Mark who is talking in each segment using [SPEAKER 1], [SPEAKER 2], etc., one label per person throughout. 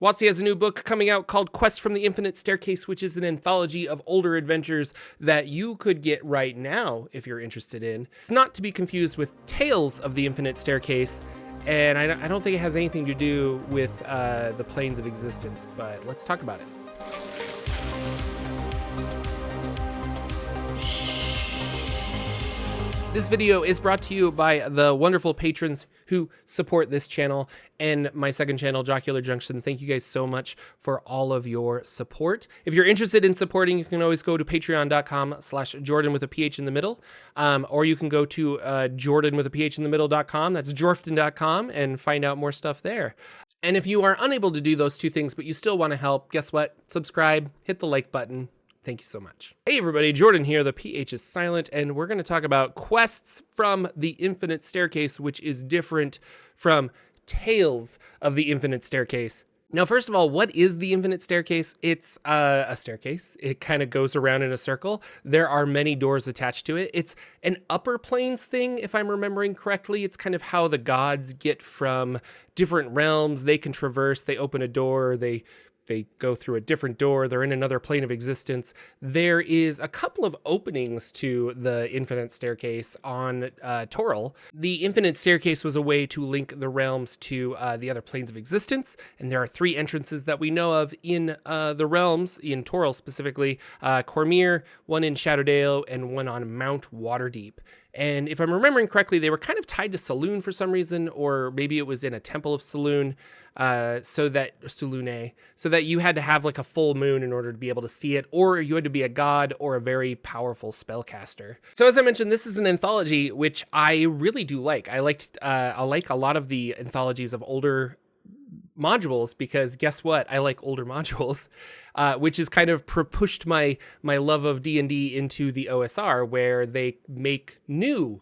[SPEAKER 1] WotC has a new book coming out called Quest from the Infinite Staircase, which is an anthology of older adventures that you could get right now if you're interested in. It's not to be confused with Tales of the Infinite Staircase, and I don't think it has anything to do with the planes of existence, but let's talk about it. This video is brought to you by the wonderful patrons who support this channel and my second channel, Jocular Junction. Thank you guys so much for all of your support. If you're interested in supporting, you can always go to patreon.com/Jordan with a PH in the middle, or you can go to Jordan with a PH in the middle.com. That's Jorphdan.com and find out more stuff there. And if you are unable to do those two things, but you still want to help, guess what? Subscribe, hit the like button. Thank you so much. Hey everybody, Jordan here, the PH is silent, and we're going to talk about Quests from the Infinite Staircase, which is different from Tales of the Infinite Staircase. Now, first of all, what is the Infinite Staircase? It's a staircase. It kind of goes around in a circle. There are many doors attached to it. It's an upper planes thing, if I'm remembering correctly. It's kind of how the gods get from different realms. They can traverse, they open a door, they go through a different door, they're in another plane of existence. There is a couple of openings to the Infinite Staircase on Toril. The Infinite Staircase was a way to link the realms to the other planes of existence, and there are 3 entrances that we know of in the realms, in Toril specifically, Cormyr, one in Shadowdale, and one on Mount Waterdeep. And if I'm remembering correctly, they were kind of tied to Saloon for some reason, or maybe it was in a temple of Saloon, so that you had to have like a full moon in order to be able to see it, or you had to be a god or a very powerful spellcaster. So as I mentioned, this is an anthology, which I really do like. I like a lot of the anthologies of older modules, because guess what? I like older modules, which has kind of pushed my love of D&D into the OSR, where they make new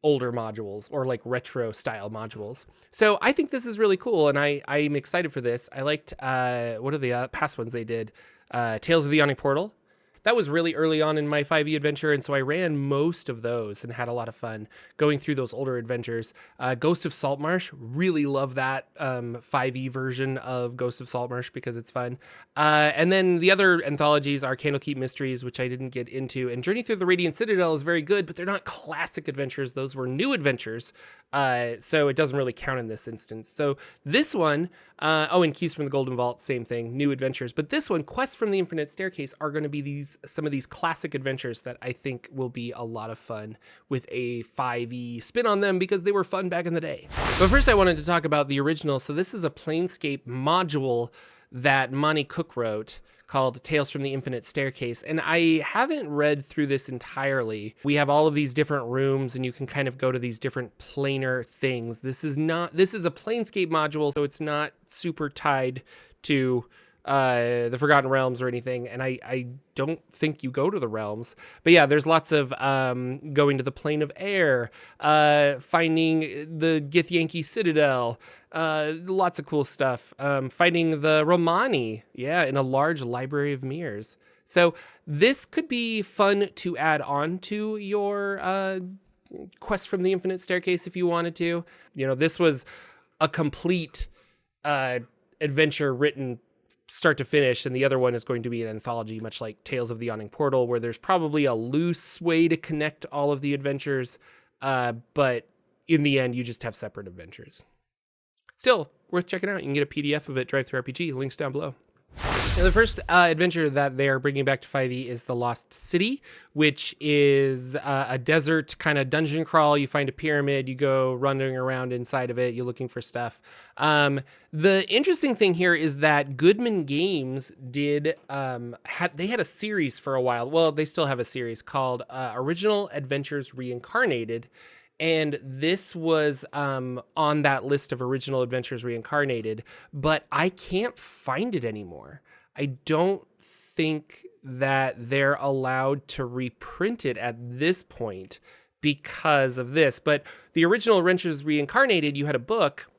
[SPEAKER 1] older modules, or like retro style modules. So I think this is really cool, and I'm excited for this. I liked, what are the past ones they did? Tales of the Yawning Portal. That was really early on in my 5e adventure, and so I ran most of those and had a lot of fun going through those older adventures. Ghost of Saltmarsh, really love that 5e version of Ghost of Saltmarsh because it's fun. And then the other anthologies are Candlekeep Mysteries, which I didn't get into, and Journey Through the Radiant Citadel is very good, but they're not classic adventures. Those were new adventures, so it doesn't really count in this instance. So this one, and Keys from the Golden Vault, same thing, new adventures. But this one, Quests from the Infinite Staircase, are going to be some of these classic adventures that I think will be a lot of fun with a 5e spin on them, because they were fun back in the day. But first I wanted to talk about the original. So this is a Planescape module that Monty Cook wrote called Tales from the Infinite Staircase, and I haven't read through this entirely. We have all of these different rooms, and you can kind of go to these different planar things. This is a Planescape module, so it's not super tied to the Forgotten Realms or anything, and I don't think you go to the realms. But yeah, there's lots of going to the Plane of Air, finding the Githyanki Citadel, lots of cool stuff, fighting the Romani, in a large library of mirrors. So this could be fun to add on to your Quest from the Infinite Staircase if you wanted to. You know, this was a complete adventure written start to finish, and the other one is going to be an anthology, much like Tales of the Yawning Portal, where there's probably a loose way to connect all of the adventures, but in the end, you just have separate adventures. Still, worth checking out. You can get a PDF of it, Drive-Thru RPG, links down below. Now, the first adventure that they are bringing back to 5e is The Lost City, which is a desert kind of dungeon crawl. You find a pyramid, you go running around inside of it, you're looking for stuff. The interesting thing here is that Goodman Games did, they had a series for a while. Well, they still have a series called Original Adventures Reincarnated. And this was on that list of Original Adventures Reincarnated, but I can't find it anymore. I don't think that they're allowed to reprint it at this point because of this. But the Original Adventures Reincarnated, you had a book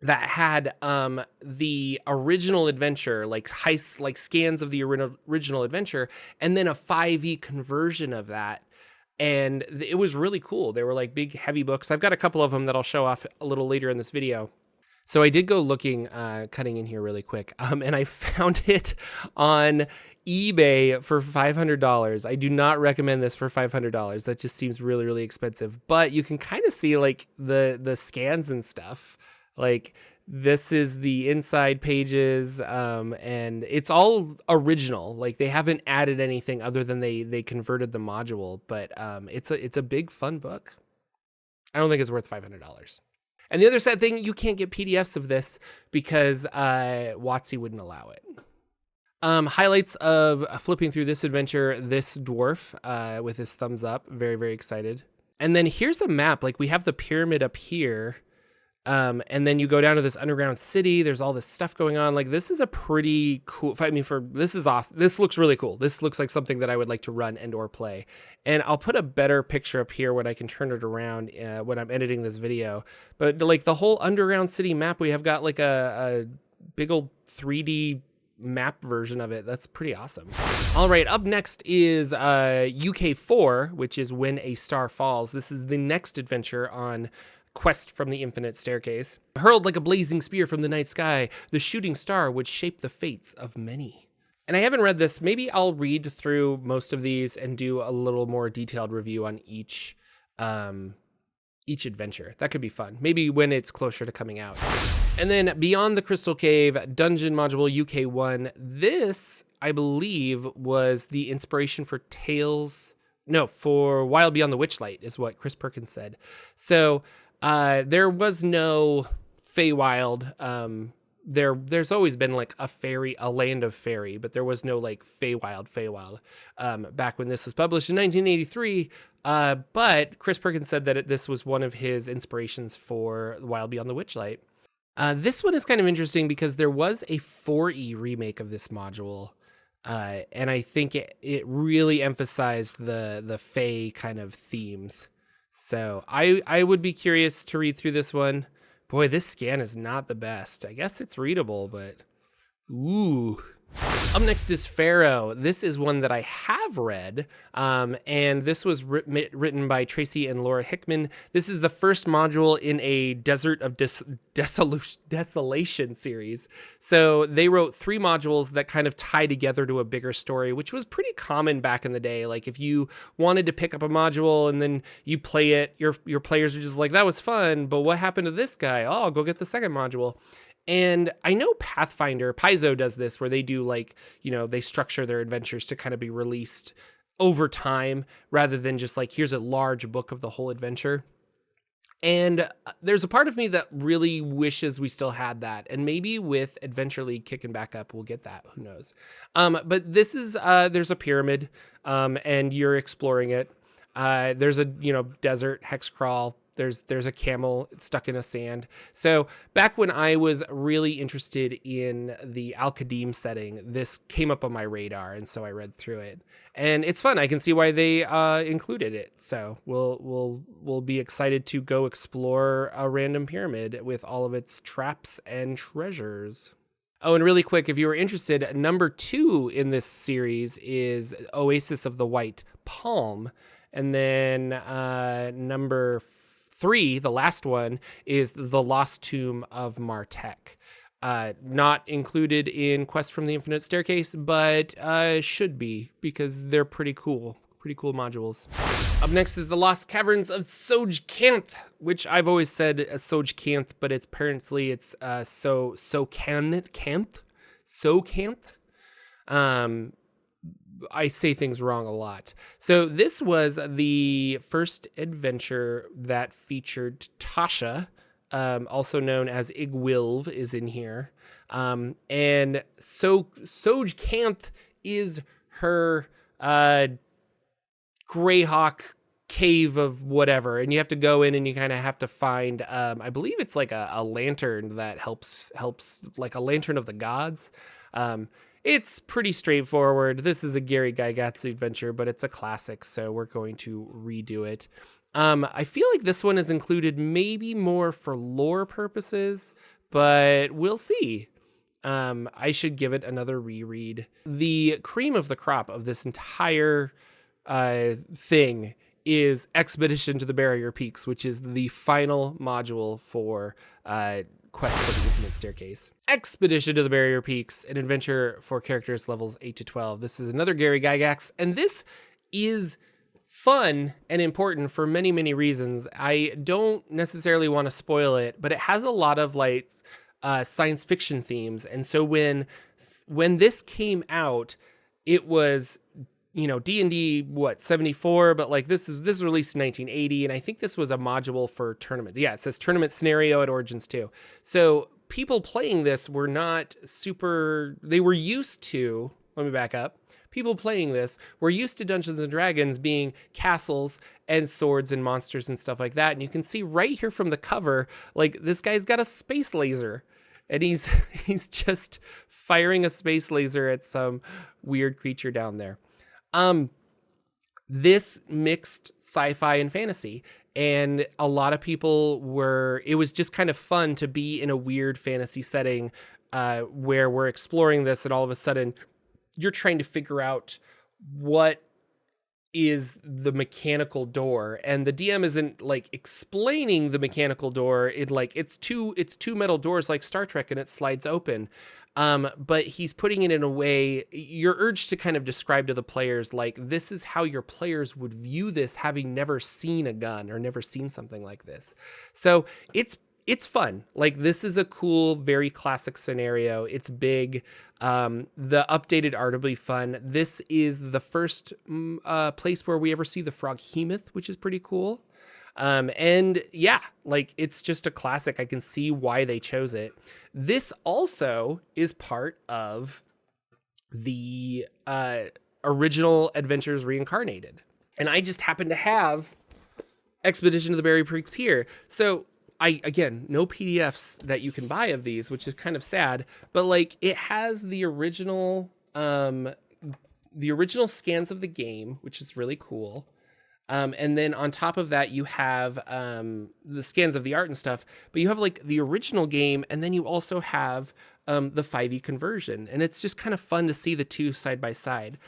[SPEAKER 1] that had the original adventure, like scans of the original adventure, and then a 5e conversion of that. And it was really cool. They were like big, heavy books. I've got a couple of them that I'll show off a little later in this video. So I did go looking, cutting in here really quick, and I found it on eBay for $500. I do not recommend this for $500. That just seems really, really expensive. But you can kind of see like the scans and stuff. Like this is the inside pages, and it's all original. Like they haven't added anything other than they converted the module. But it's a big fun book. I don't think it's worth $500. And the other sad thing, you can't get PDFs of this because WotC wouldn't allow it. Highlights of flipping through this adventure, this dwarf with his thumbs up. Very, very excited. And then here's a map. Like we have the pyramid up here. And then you go down to this underground city. There's all this stuff going on. Like this is a pretty cool, this is awesome. This looks really cool. This looks like something that I would like to run and or play. And I'll put a better picture up here when I can turn it around when I'm editing this video. But like the whole underground city map, we have got like a big old 3D map version of it. That's pretty awesome. All right, up next is UK4, which is When a Star Falls. This is the next adventure on Quest from the Infinite Staircase. Hurled like a blazing spear from the night sky, the shooting star would shape the fates of many. And I haven't read this. Maybe I'll read through most of these and do a little more detailed review on each adventure. That could be fun. Maybe when it's closer to coming out. And then Beyond the Crystal Cave, Dungeon Module UK1. This, I believe, was the inspiration for for Wild Beyond the Witchlight, is what Chris Perkins said. So there was no Feywild. There's always been like a land of fairy, but there was no like Feywild, back when this was published in 1983. But Chris Perkins said that this was one of his inspirations for Wild Beyond the Witchlight. This one is kind of interesting because there was a 4E remake of this module. And I think it really emphasized the Fey kind of themes. So I would be curious to read through this one. Boy, this scan is not the best. I guess it's readable, but ooh. Up next is Pharaoh. This is one that I have read, and this was written by Tracy and Laura Hickman. This is the first module in a Desert of Desolation series. So they wrote 3 modules that kind of tie together to a bigger story, which was pretty common back in the day. Like if you wanted to pick up a module and then you play it, your players are just like, that was fun, but what happened to this guy? Oh, I'll go get the second module. And I know Pathfinder, Paizo does this where they do like, they structure their adventures to kind of be released over time rather than just like, here's a large book of the whole adventure. And there's a part of me that really wishes we still had that. And maybe with Adventure League kicking back up, we'll get that. Who knows? But this is, there's a pyramid, and you're exploring it. There's a, desert hex crawl. There's a camel stuck in a sand. So back when I was really interested in the Al-Qadim setting, this came up on my radar, and so I read through it. And it's fun. I can see why they included it. So we'll be excited to go explore a random pyramid with all of its traps and treasures. Oh, and really quick, if you were interested, number 2 in this series is Oasis of the White Palm. And then number 3, the last one, is The Lost Tomb of Martek. Not included in Quest from the Infinite Staircase, but should be, because they're pretty cool modules. Up next is The Lost Caverns of Soji, which I've always said as Soji, but it's apparently Socanth. I say things wrong a lot. So this was the first adventure that featured Tasha, also known as Igwilv, is in here. And Soji is her Greyhawk cave of whatever, and you have to go in and you kind of have to find I believe it's like a lantern that helps like a lantern of the gods. It's pretty straightforward. This is a Gary Gygax adventure, but it's a classic, so we're going to redo it. I feel like this one is included maybe more for lore purposes, but we'll see. I should give it another reread. The cream of the crop of this entire thing is Expedition to the Barrier Peaks, which is the final module for quest for the Infinite Staircase. Expedition to the Barrier Peaks, an adventure for characters levels 8 to 12. This is another Gary Gygax, and this is fun and important for many, many reasons. I don't necessarily want to spoil it, but it has a lot of like science fiction themes. And so when this came out, it was, D&D, 74, but like this was released in 1980. And I think this was a module for tournaments. Yeah, it says tournament scenario at Origins 2. So people playing this were not they were used to, let me back up. People playing this were used to Dungeons and Dragons being castles and swords and monsters and stuff like that. And you can see right here from the cover, like this guy's got a space laser and he's just firing a space laser at some weird creature down there. This mixed sci-fi and fantasy, and a lot of people it was just kind of fun to be in a weird fantasy setting where we're exploring this, and all of a sudden you're trying to figure out what is the mechanical door, and the DM isn't like explaining the mechanical door. It's two metal doors like Star Trek, and it slides open. But he's putting it in a way you're urged to kind of describe to the players, like, this is how your players would view this, having never seen a gun or never seen something like this. So it's fun. Like, this is a cool, very classic scenario. It's big. The updated art will be fun. This is the first place where we ever see the Froghemoth, which is pretty cool. And yeah, like, it's just a classic. I can see why they chose it. This also is part of the original Adventures Reincarnated. And I just happen to have Expedition to the Barrier Peaks here. So again, no PDFs that you can buy of these, which is kind of sad, but like, it has the original scans of the game, which is really cool. And then on top of that, you have the scans of the art and stuff, but you have like the original game, and then you also have the 5e conversion. And it's just kind of fun to see the two side by side.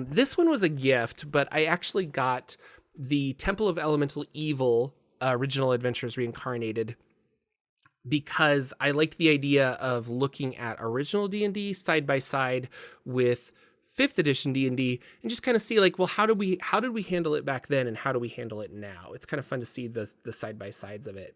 [SPEAKER 1] This one was a gift, but I actually got the Temple of Elemental Evil original Adventures Reincarnated because I liked the idea of looking at original D&D side by side with 5th edition D&D and just kind of see like, well, how did we handle it back then and how do we handle it now? It's kind of fun to see the side by sides of it.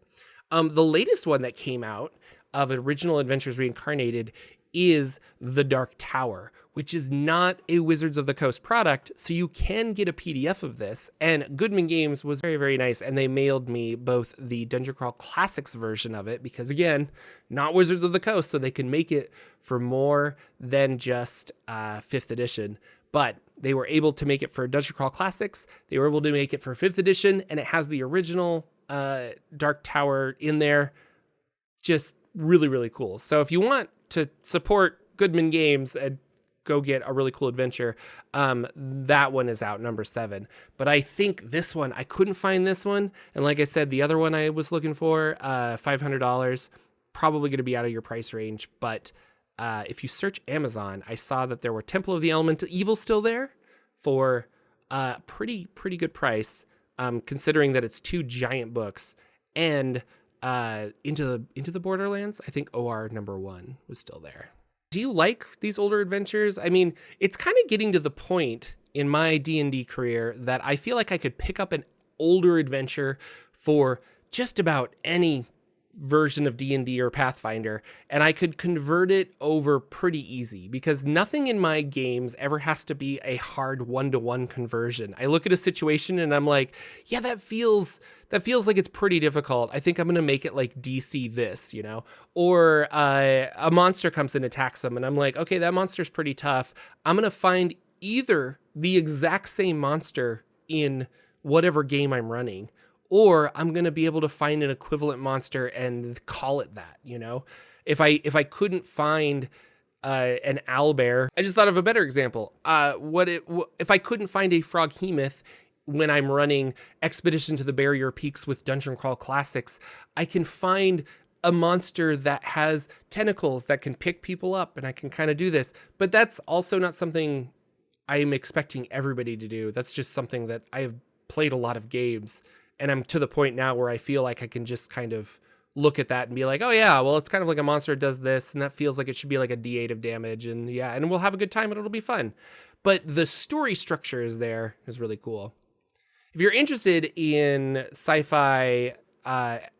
[SPEAKER 1] The latest one that came out of original Adventures Reincarnated is The Dark Tower, which is not a Wizards of the Coast product, so you can get a PDF of this. And Goodman Games was very, very nice, and they mailed me both the Dungeon Crawl Classics version of it, because again, not Wizards of the Coast, so they can make it for more than just 5th edition. But they were able to make it for Dungeon Crawl Classics, they were able to make it for 5th edition, and it has the original Dark Tower in there. Just really, really cool. So if you want to support Goodman Games and go get a really cool adventure, that one is out, number 7. But I think this one, I couldn't find this one. And like I said, the other one I was looking for, $500, probably going to be out of your price range. But if you search Amazon, I saw that there were Temple of the Elemental Evil still there for a pretty good price, considering that it's 2 giant books. And into the Borderlands, I think OR number 1 was still there. Do you like these older adventures? I mean, it's kind of getting to the point in my D&D career that I feel like I could pick up an older adventure for just about any version of D&D or Pathfinder, and I could convert it over pretty easy, because nothing in my games ever has to be a hard 1-to-1 conversion. I look at a situation and I'm like, yeah, that feels like it's pretty difficult. I think I'm going to make it like DC this, or a monster comes and attacks them and I'm like, okay, that monster's pretty tough. I'm going to find either the exact same monster in whatever game I'm running, or I'm going to be able to find an equivalent monster and call it that, If I couldn't find an owlbear, I just thought of a better example. If I couldn't find a Froghemoth when I'm running Expedition to the Barrier Peaks with Dungeon Crawl Classics, I can find a monster that has tentacles that can pick people up, and I can kind of do this. But that's also not something I'm expecting everybody to do. That's just something that I have played a lot of games, and I'm to the point now where I feel like I can just kind of look at that and be like, oh yeah, well, it's kind of like a monster does this, and that feels like it should be like a D8 of damage, and yeah, and we'll have a good time and it'll be fun. But the story structure is really cool. If you're interested in sci-fi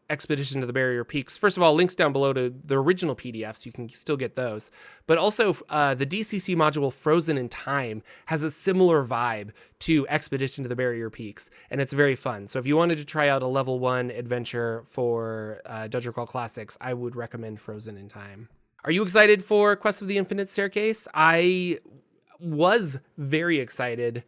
[SPEAKER 1] Expedition to the Barrier Peaks, first of all, links down below to the original PDFs. You can still get those. But also, the DCC module Frozen in Time has a similar vibe to Expedition to the Barrier Peaks, and it's very fun. So if you wanted to try out a level 1 adventure for Dungeon Crawl Classics, I would recommend Frozen in Time. Are you excited for Quest of the Infinite Staircase? I was very excited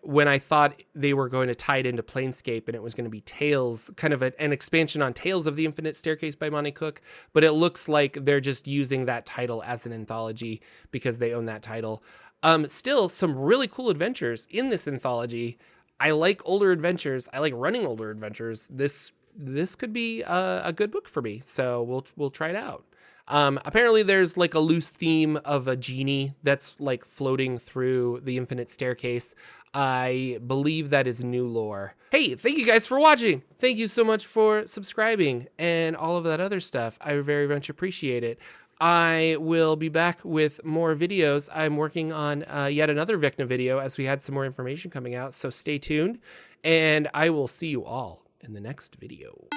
[SPEAKER 1] when I thought they were going to tie it into Planescape and it was going to be Tales, kind of an expansion on Tales of the Infinite Staircase by Monte Cook, but it looks like they're just using that title as an anthology because they own that title. Still, some really cool adventures in this anthology. I like older adventures. I like running older adventures. This could be a good book for me, so we'll try it out. Apparently there's like a loose theme of a genie that's like floating through the Infinite Staircase. I believe that is new lore. Hey, thank you guys for watching. Thank you so much for subscribing and all of that other stuff. I very much appreciate it. I will be back with more videos. I'm working on yet another Vecna video as we had some more information coming out, so stay tuned, and I will see you all in the next video.